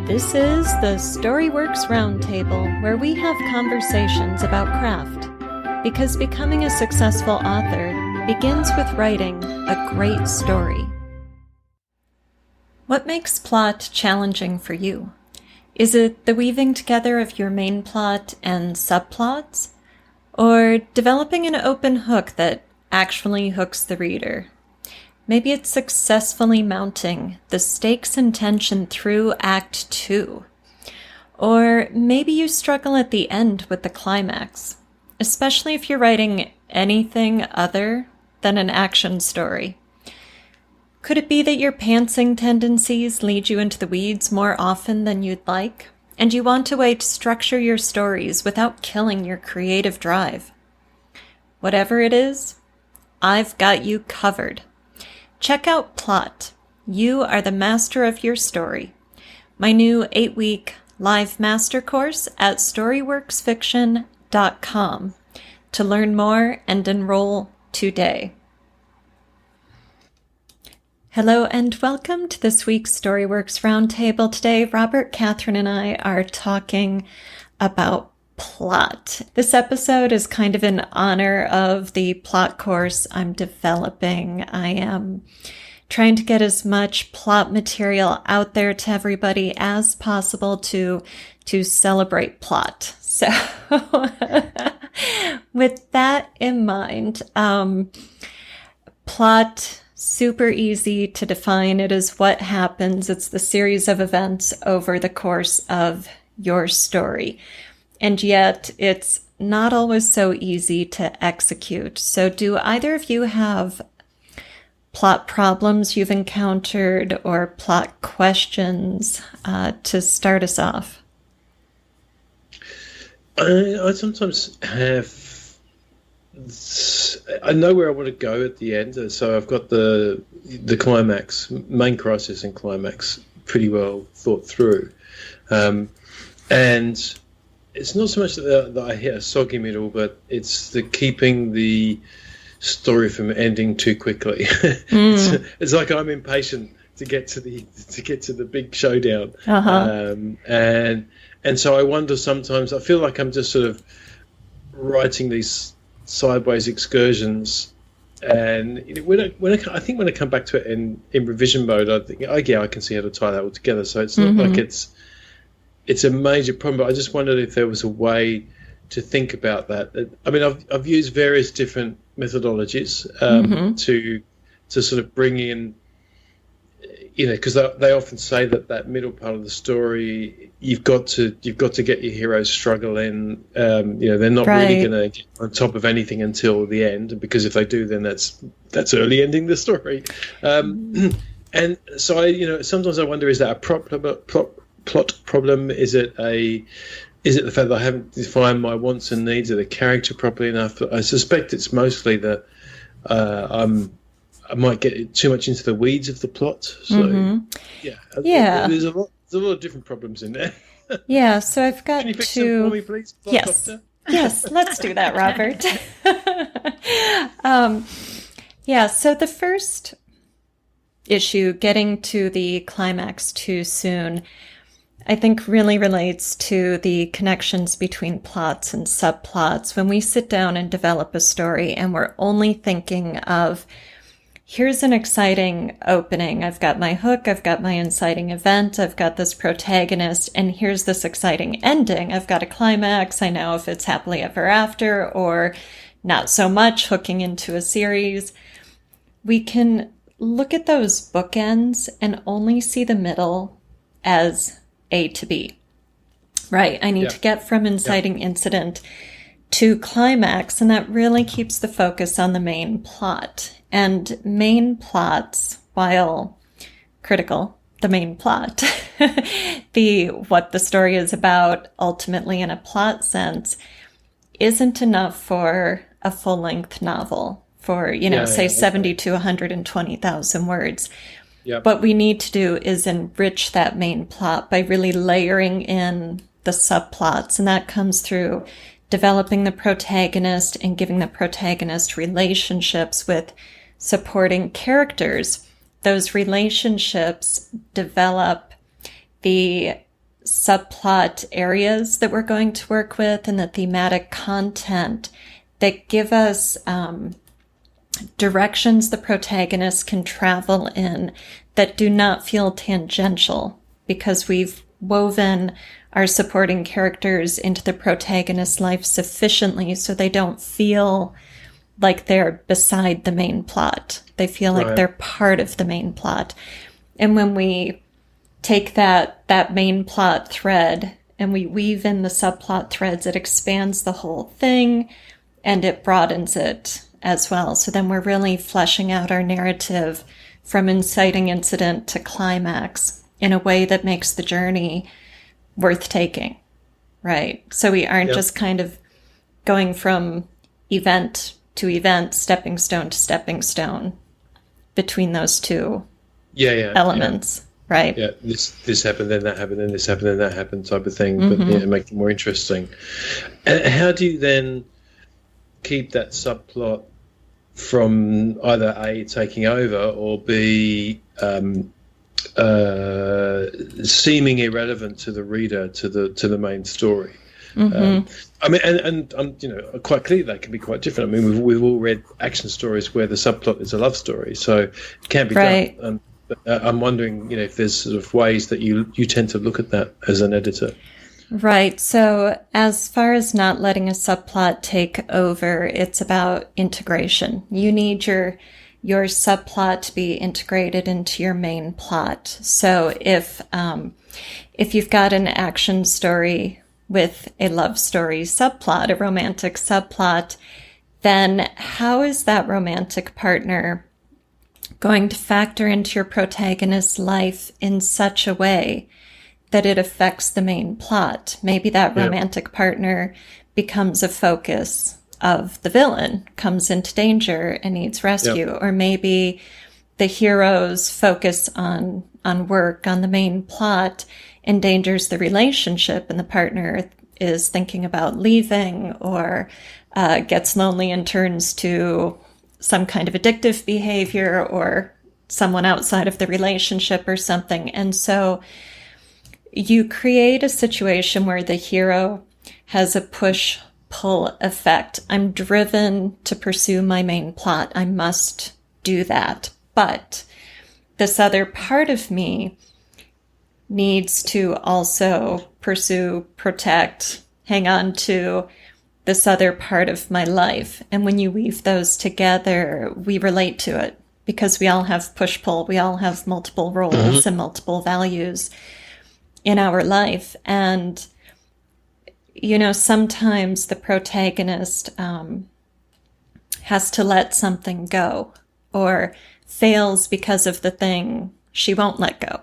This is the Storyworks Roundtable, where we have conversations about craft. Because becoming a successful author begins with writing a great story. What makes plot challenging for you? Is it the weaving together of your main plot and subplots? Or developing an open hook that actually hooks the reader? Maybe it's successfully mounting the stakes and tension through Act 2. Or maybe you struggle at the end with the climax, especially if you're writing anything other than an action story. Could it be that your pantsing tendencies lead you into the weeds more often than you'd like, and you want a way to structure your stories without killing your creative drive? Whatever it is, I've got you covered. Check out Plot. You are the master of your story. My new 8-week live master course at storyworksfiction.com to learn more and enroll today. Hello and welcome to this week's Storyworks Roundtable. Today, Robert, Kathryn, and I are talking about plot. This episode is kind of in honor of the plot course I'm developing. I am trying to get as much plot material out there to everybody as possible to celebrate plot. So with that in mind, plot, super easy to define. It is what happens. It's the series of events over the course of your story. And yet it's not always so easy to execute. So do either of you have plot problems you've encountered or plot questions to start us off? I sometimes have. I know where I want to go at the end, so I've got the climax, main crisis and climax pretty well thought through, and it's not so much that I hit a soggy middle, but it's the keeping the story from ending too quickly. It's like I'm impatient to get to the big showdown, and so I wonder sometimes. I feel like I'm just sort of writing these sideways excursions, and when I think when I come back to it in revision mode, I think, I can see how to tie that all together. So it's not like it's a major problem, but I just wondered if there was a way to think about that. I mean, I've used various different methodologies to sort of bring in, because they often say that middle part of the story, you've got to get your heroes struggle in. They're not really going to get on top of anything until the end, because if they do, then that's early ending the story. And so sometimes I wonder, is that a plot problem? Is it the fact that I haven't defined my wants and needs of the character properly enough? I suspect it's mostly that I might get too much into the weeds of the plot. So there's a lot of different problems in there. Yeah, so I've got Can you fix them for me, please? Yes. Doctor? Yes, let's do that, Robert. So the first issue, getting to the climax too soon, I think really relates to the connections between plots and subplots. When we sit down and develop a story and we're only thinking of, here's an exciting opening, I've got my hook, I've got my inciting event, I've got this protagonist, and here's this exciting ending. I've got a climax, I know if it's happily ever after or not so much, hooking into a series. We can look at those bookends and only see the middle as A to B, right? I need to get from inciting incident to climax, and that really keeps the focus on the main plot. And main plots, while critical, the main plot, what the story is about ultimately in a plot sense, isn't enough for a full-length novel for, 70 to 120,000 words. Yep. What we need to do is enrich that main plot by really layering in the subplots, and that comes through developing the protagonist and giving the protagonist relationships with supporting characters. Those relationships develop the subplot areas that we're going to work with and the thematic content that give us directions the protagonist can travel in that do not feel tangential, because we've woven our supporting characters into the protagonist's life sufficiently so they don't feel like they're beside the main plot. They feel like they're part of the main plot. And when we take that main plot thread and we weave in the subplot threads, it expands the whole thing and it broadens it as well. So then we're really fleshing out our narrative from inciting incident to climax in a way that makes the journey worth taking, right? So we aren't just kind of going from event to event, stepping stone to stepping stone between those two elements, right? Yeah, this happened, then that happened, then this happened, then that happened type of thing, but make it more interesting. And how do you then keep that subplot from either A, taking over, or B, seeming irrelevant to the reader, to the main story? I mean, and quite clearly they can be quite different. I mean, we've all read action stories where the subplot is a love story, so it can be done. But I'm wondering, if there's sort of ways that you tend to look at that as an editor. Right. So as far as not letting a subplot take over, it's about integration. You need your subplot to be integrated into your main plot. So if you've got an action story with a love story subplot, a romantic subplot, then how is that romantic partner going to factor into your protagonist's life in such a way that it affects the main plot? Maybe that romantic partner becomes a focus of the villain, comes into danger and needs rescue. Or maybe the hero's focus on work, on the main plot, endangers the relationship, and the partner is thinking about leaving, or gets lonely and turns to some kind of addictive behavior, or someone outside of the relationship or something. And so you create a situation where the hero has a push-pull effect. I'm driven to pursue my main plot. I must do that. But this other part of me needs to also pursue, protect, hang on to this other part of my life. And when you weave those together, we relate to it because we all have push-pull. We all have multiple roles and multiple values in our life. And, sometimes the protagonist has to let something go or fails because of the thing she won't let go,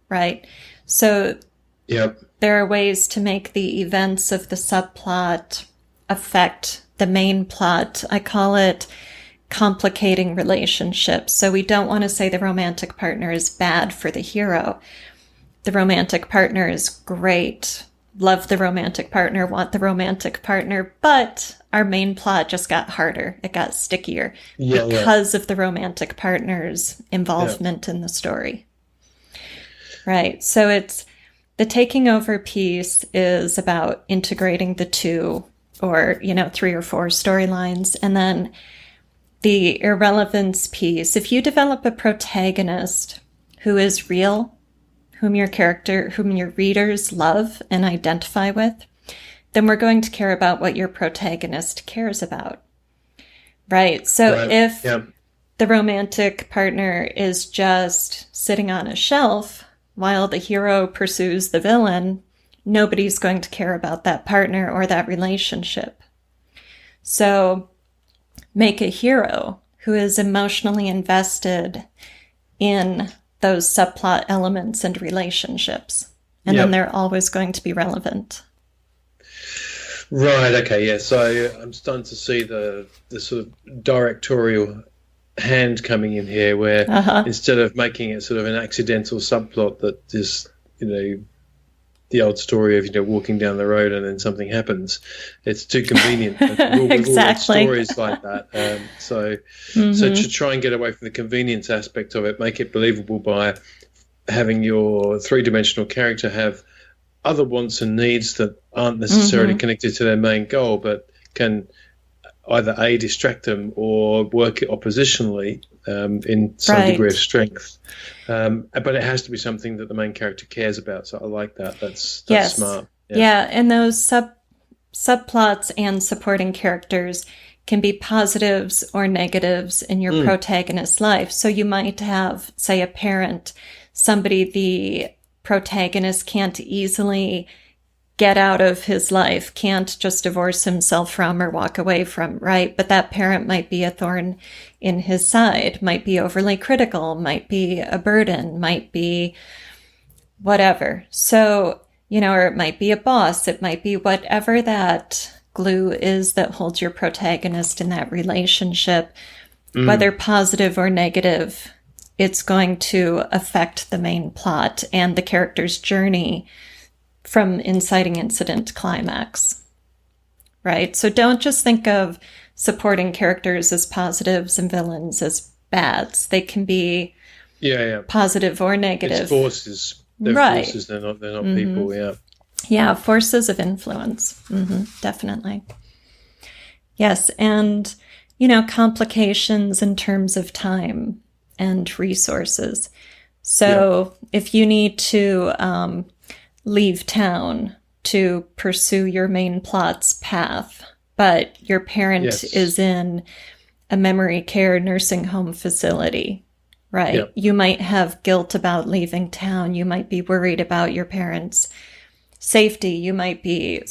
right? So there are ways to make the events of the subplot affect the main plot. I call it complicating relationships. So we don't want to say the romantic partner is bad for the hero. The romantic partner is great. Love the romantic partner, want the romantic partner, but our main plot just got harder. It got stickier because of the romantic partner's involvement in the story. Right. So it's the taking over piece is about integrating the two, or, 3 or 4 storylines. And then the irrelevance piece, if you develop a protagonist who is real, whom your readers love and identify with, then we're going to care about what your protagonist cares about. Right? So if the romantic partner is just sitting on a shelf while the hero pursues the villain, nobody's going to care about that partner or that relationship. So make a hero who is emotionally invested in those subplot elements and relationships. And then they're always going to be relevant. Right, okay, yeah. So I'm starting to see the sort of directorial hand coming in here, where instead of making it sort of an accidental subplot that is, the old story of, walking down the road and then something happens, it's too convenient. Exactly. Stories like that. So to try and get away from the convenience aspect of it, make it believable by having your 3-dimensional character have other wants and needs that aren't necessarily connected to their main goal, but can either A, distract them or work oppositionally in some degree of strength. But it has to be something that the main character cares about. So I like that. That's smart. Yeah, and those subplots and supporting characters can be positives or negatives in your protagonist's life. So you might have, say, a parent, somebody the protagonist can't easily get out of his life, can't just divorce himself from or walk away from, right? But that parent might be a thorn in his side, might be overly critical, might be a burden, might be whatever. So, or it might be a boss, it might be whatever that glue is that holds your protagonist in that relationship, whether positive or negative, it's going to affect the main plot and the character's journey from inciting incident to climax, right? So don't just think of supporting characters as positives and villains as bads. They can be positive or negative. It's forces. They're forces. They're not people. Yeah. Yeah, forces of influence. Definitely. Yes, and complications in terms of time and resources. So if you need to leave town to pursue your main plot's path, but your parent is in a memory care nursing home facility, right? Yep. You might have guilt about leaving town. You might be worried about your parents' safety. You might be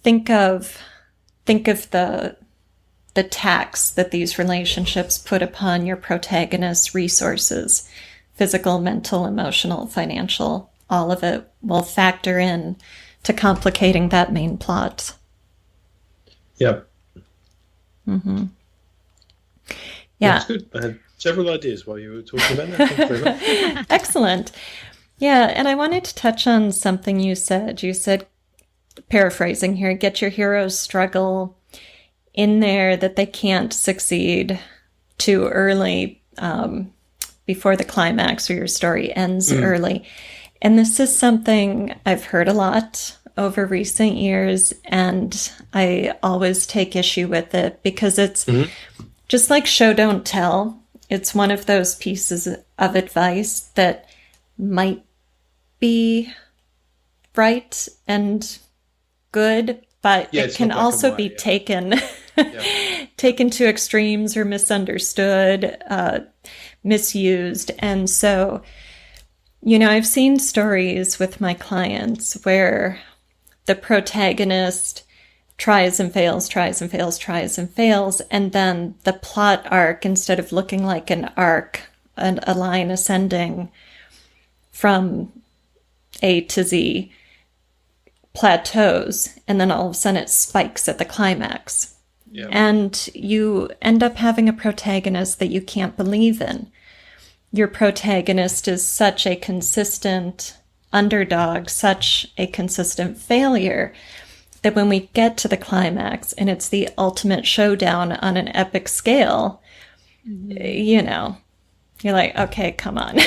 think of the tax that these relationships put upon your protagonist's resources. Physical, mental, emotional, financial, all of it will factor in to complicating that main plot. Yep. Yeah. That's good. I had several ideas while you were talking about that. Thank you very much. Excellent. Yeah, and I wanted to touch on something you said. You said, paraphrasing here, get your hero's struggle in there, that they can't succeed too early, before the climax or your story ends early. And this is something I've heard a lot over recent years, and I always take issue with it because it's just like show, don't tell. It's one of those pieces of advice that might be right and good, but it can also be taken to extremes or misunderstood, misused. And so, I've seen stories with my clients where the protagonist tries and fails, and then the plot arc, instead of looking like an arc, a line ascending from A to Z, plateaus, and then all of a sudden it spikes at the climax. Yeah. And you end up having a protagonist that you can't believe in. Your protagonist is such a consistent underdog, such a consistent failure, that when we get to the climax and it's the ultimate showdown on an epic scale, you're like, okay, come on.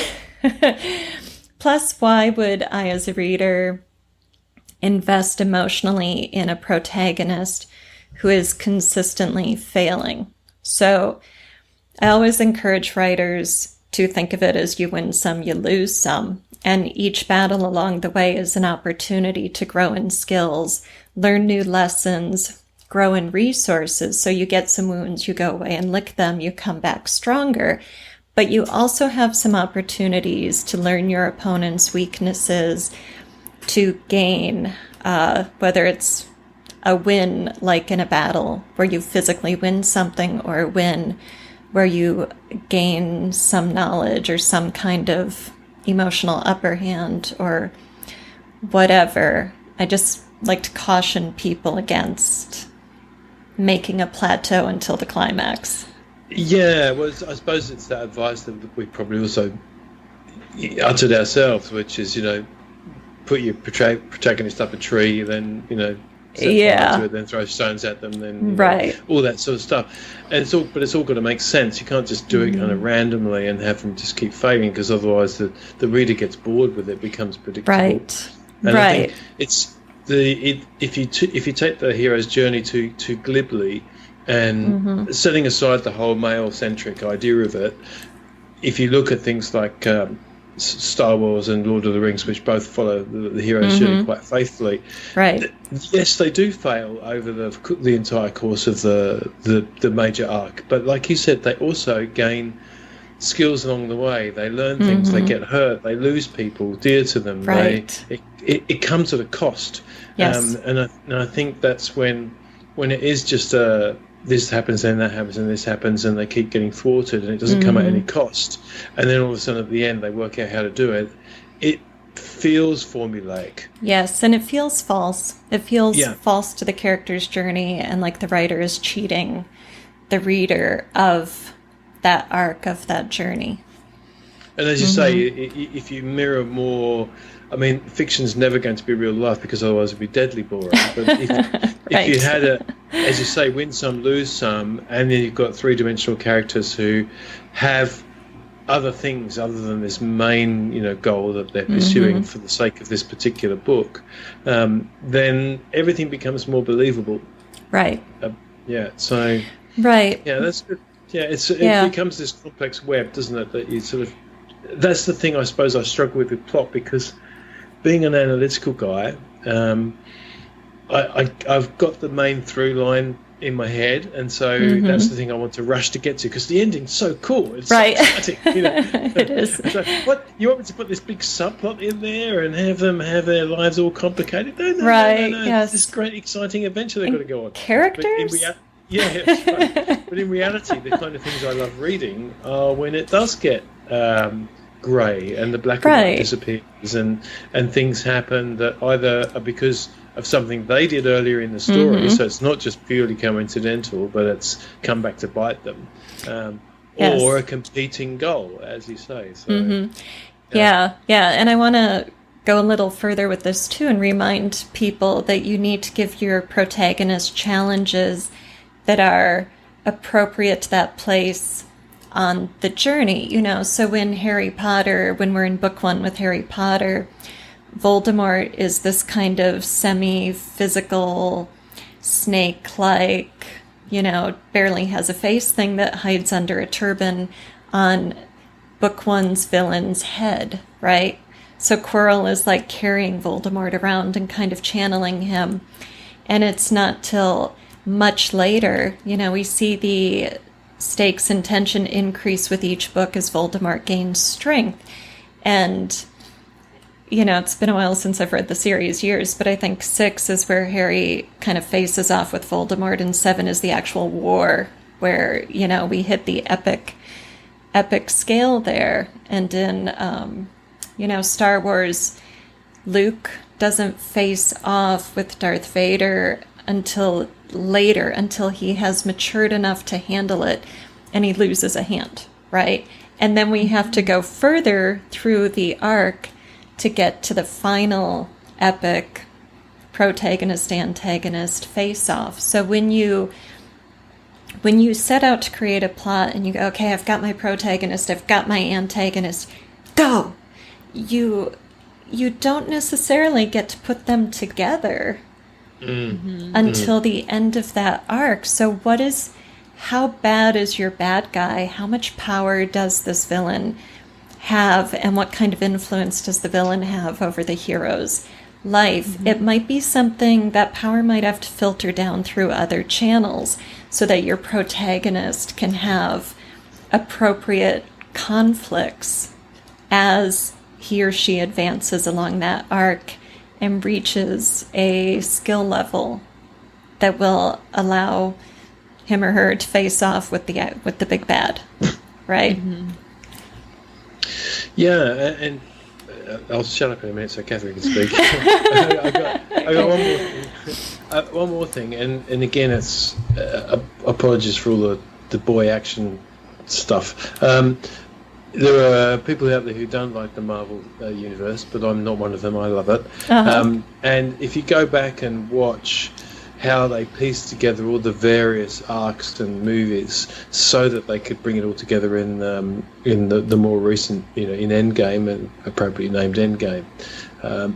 Plus, why would I, as a reader, invest emotionally in a protagonist who is consistently failing? So I always encourage writers to think of it as you win some, you lose some. And each battle along the way is an opportunity to grow in skills, learn new lessons, grow in resources. So you get some wounds, you go away and lick them, you come back stronger. But you also have some opportunities to learn your opponent's weaknesses, to gain, whether it's a win like in a battle where you physically win something, or a win where you gain some knowledge or some kind of emotional upper hand or whatever. I just like to caution people against making a plateau until the climax. Yeah, well, I suppose it's that advice that we probably also uttered ourselves, which is, put your protagonist up a tree, then, set fire to it, then throw stones at them, then all that sort of stuff. And it's all got to make sense. You can't just do it kind of randomly and have them just keep failing, because otherwise the reader gets bored with it, becomes predictable. Right. And I think it's if you take the hero's journey too glibly, and setting aside the whole male-centric idea of it, if you look at things like Star Wars and Lord of the Rings, which both follow the hero's journey quite faithfully, yes, they do fail over the entire course of the major arc. But like you said, they also gain skills along the way. They learn things. They get hurt. They lose people dear to them. It comes at a cost. Yes. And I think that's when it is just this happens, then that happens, and this happens, and they keep getting thwarted, and it doesn't come at any cost. And then all of a sudden, at the end, they work out how to do it. It feels formulaic. Yes, and it feels false. It feels false to the character's journey, and like the writer is cheating the reader of that arc, of that journey. And as you say, if you mirror more, I mean, fiction's never going to be real life, because otherwise it'd be deadly boring. But if you had as you say, win some, lose some, and then you've got three-dimensional characters who have other things other than this main, goal that they're pursuing for the sake of this particular book, then everything becomes more believable. Right. So. Right. Yeah, that's good. Yeah, it becomes this complex web, doesn't it? That you sort of. That's the thing I suppose I struggle with plot, because being an analytical guy, I've got the main through line in my head, and so that's the thing I want to rush to get to, because the ending's so cool. It's so exciting. It is. So, what, you want me to put this big subplot in there and have them have their lives all complicated? No. Yes. It's this great, exciting adventure they've got to go on. Characters? That's right. But in reality, the kind of things I love reading are when it does get grey and the black and white disappears, and things happen that either are because of something they did earlier in the story, so it's not just purely coincidental, but it's come back to bite them, or a competing goal, as you say. So, and I want to go a little further with this too, and remind people that you need to give your protagonist challenges that are appropriate to that place on the journey, So when we're in book 1 with Harry Potter, Voldemort is this kind of semi-physical, snake-like, barely has a face thing that hides under a turban on book 1's villain's head, right? So Quirrell is like carrying Voldemort around and kind of channeling him. And it's not till much later, we see the stakes and tension increase with each book as Voldemort gains strength. And, it's been a while since I've read the series, years, but I think 6 is where Harry kind of faces off with Voldemort, and 7 is the actual war where, we hit the epic scale there. And in, Star Wars, Luke doesn't face off with Darth Vader until later, until he has matured enough to handle it, and he loses a hand, right? And then we have to go further through the arc to get to the final epic protagonist-antagonist face-off. So when you set out to create a plot and you go, okay, I've got my protagonist, I've got my antagonist, go! You don't necessarily get to put them together until the end of that arc. So how bad is your bad guy? How much power does this villain have, and what kind of influence does the villain have over the hero's life? It might be something that power might have to filter down through other channels so that your protagonist can have appropriate conflicts as he or she advances along that arc and reaches a skill level that will allow him or her to face off with the big bad, right? Yeah, and I'll shut up in a minute so Kathryn can speak. I got one more thing, and again, it's apologies for all the boy action stuff. There are people out there who don't like the Marvel universe, but I'm not one of them. I love it. And if you go back and watch how they pieced together all the various arcs and movies so that they could bring it all together in the more recent, in Endgame, and appropriately named Endgame.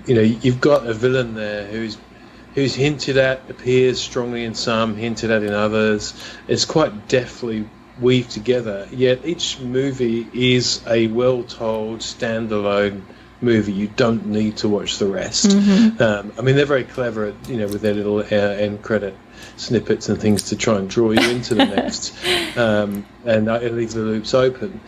You've got a villain there who's hinted at, appears strongly in some, hinted at in others. It's quite deftly weaved together, yet each movie is a well-told standalone movie. You don't need to watch the rest. They're very clever at, with their little end credit snippets and things to try and draw you into the next and leave the loops open.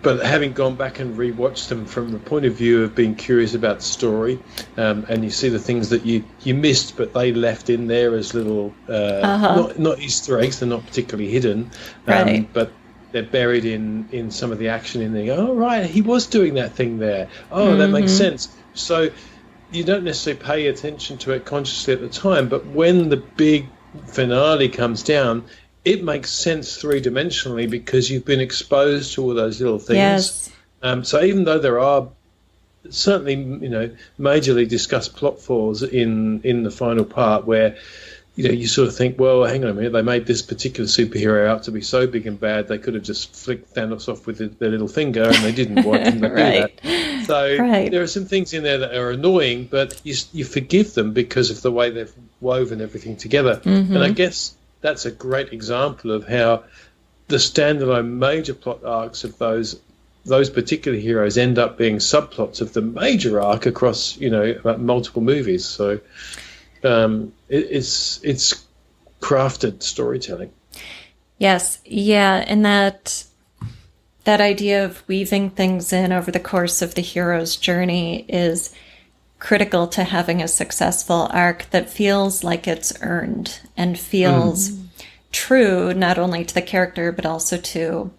But having gone back and rewatched them from the point of view of being curious about the story, and you see the things that you missed, but they left in there as little, not Easter eggs, they're not particularly hidden, but they're buried in some of the action in there. Oh, right, he was doing that thing there. Oh, that makes sense. So you don't necessarily pay attention to it consciously at the time, but when the big finale comes down, it makes sense three-dimensionally because you've been exposed to all those little things. Yes. So even though there are certainly, majorly discussed plot flaws in the final part where, you sort of think, well, hang on a minute, they made this particular superhero out to be so big and bad they could have just flicked Thanos off with their little finger, and they didn't. Why didn't they do that? So there are some things in there that are annoying, but you forgive them because of the way they've woven everything together. And I guess that's a great example of how the standalone major plot arcs of those particular heroes end up being subplots of the major arc across, multiple movies. So it's crafted storytelling. Yes, yeah, and that idea of weaving things in over the course of the hero's journey is critical to having a successful arc that feels like it's earned and feels true not only to the character but also to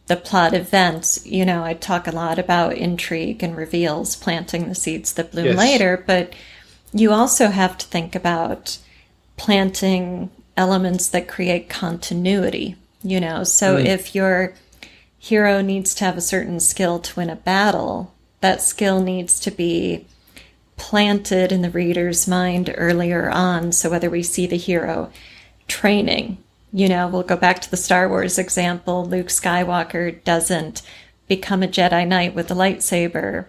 the plot events. I talk a lot about intrigue and reveals, planting the seeds that bloom later, but you also have to think about planting elements that create continuity, So if your hero needs to have a certain skill to win a battle, that skill needs to be planted in the reader's mind earlier on. So whether we see the hero training, we'll go back to the Star Wars example. Luke Skywalker doesn't become a Jedi Knight with a lightsaber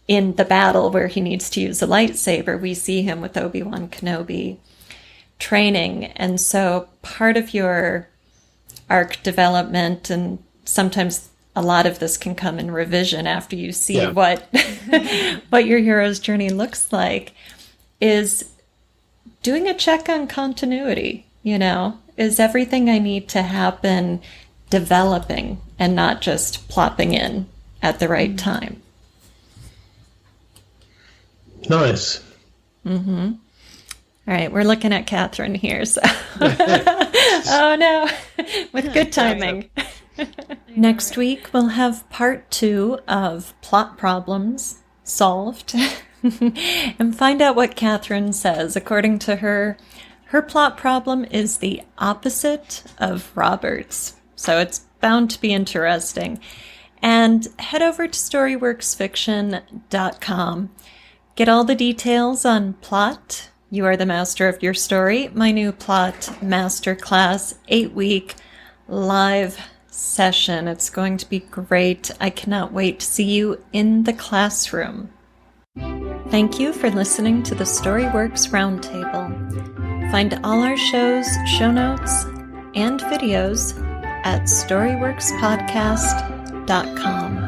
in the battle where he needs to use a lightsaber. We see him with Obi-Wan Kenobi training. And so part of your arc development, and sometimes a lot of this can come in revision after you see what your hero's journey looks like, is doing a check on continuity. Is everything I need to happen developing and not just plopping in at the right time? Nice. All right, we're looking at Kathryn here. So. Oh no, with good timing. Next week, we'll have part 2 of Plot Problems Solved and find out what Kathryn says. According to her plot problem is the opposite of Robert's. So it's bound to be interesting. And head over to StoryWorksFiction.com. Get all the details on Plot, You Are the Master of Your Story, my new Plot Masterclass 8-week live session. It's going to be great. I cannot wait to see you in the classroom. Thank you for listening to the StoryWorks Roundtable. Find all our shows, show notes, and videos at StoryWorksPodcast.com.